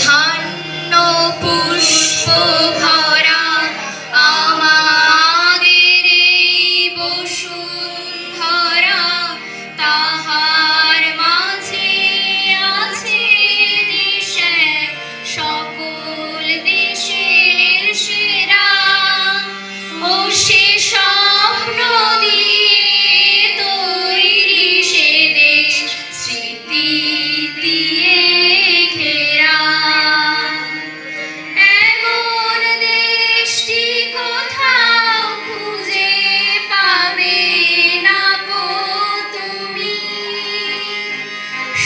ধন্য পুষ্প ভরা আমাদের বসুন্ধরা, তাহার মাঝে আছে দেশে সকল দেশের সেরা। ও সে স্বপ্ন দিয়ে তৈরি সে দেশ, স্মৃতি দিয়ে ঘেরা। এমন দেশটি কোথাও খুঁজে পাবে না গো তুমি।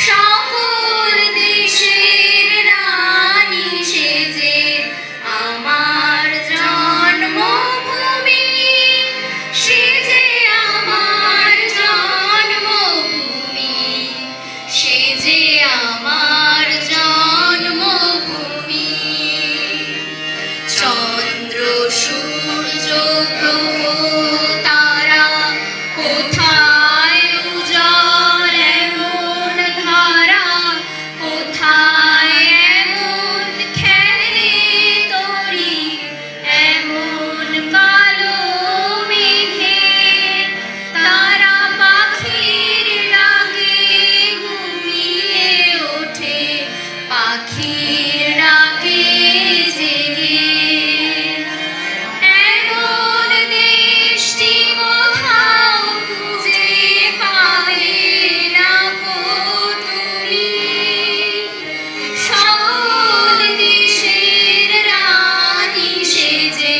সকল দেশের রানী সেজে আমার জন্মভূমি, সেজে আমার জন্মভূমি, সেজে আমার জন্মভূমি। চন্দ্র সূর্য গ্রহ তারা কোথায় উজ্জ্বল এমন ধারা, কোথায় এমন খেলে তরি এমন কালো মেঘে। তারা পাখির ডাকে ঘুমিয়ে ওঠে, পাখির ডাকে জেগে। এমন দেশটি কোথাও খুঁজে পাবে না গো তুমি। সকল দেশের রানী সেজে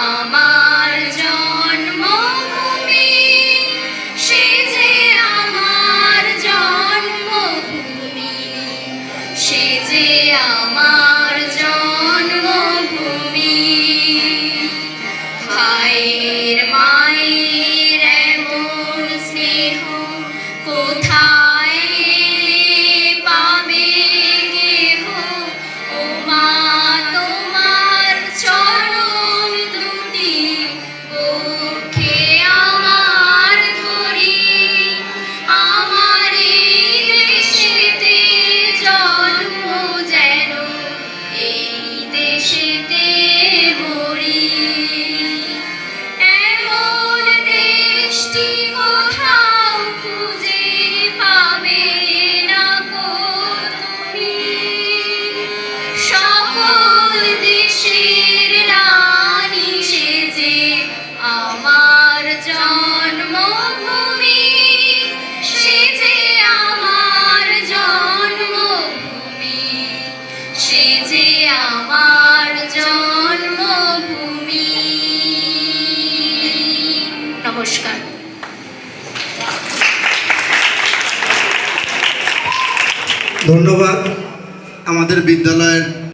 আমার জন্মভূমি, সেজে আমার জন্মভূমি, সেজে আমার জন্মভূমি। ভাইয়ের মায়ের এমন স্নেহ কোথায় পাবে কেহ। ও মা তোমার চরণ দুটি বুকে আমার ধরি, আমার এই দেশেতে জন্ম যেন এই দেশেতে মরি। এমন দেশটি কোথাও খুঁজে পাবে না গো তুমি। সকল দেশের রানী সেজে আমার জন্মভূমি, সেজে আমার জন্মভূমি, সেজে আমার জন্মভূমি। নমস্কার। ধন্যবাদ আমাদের বিদ্যালয়ের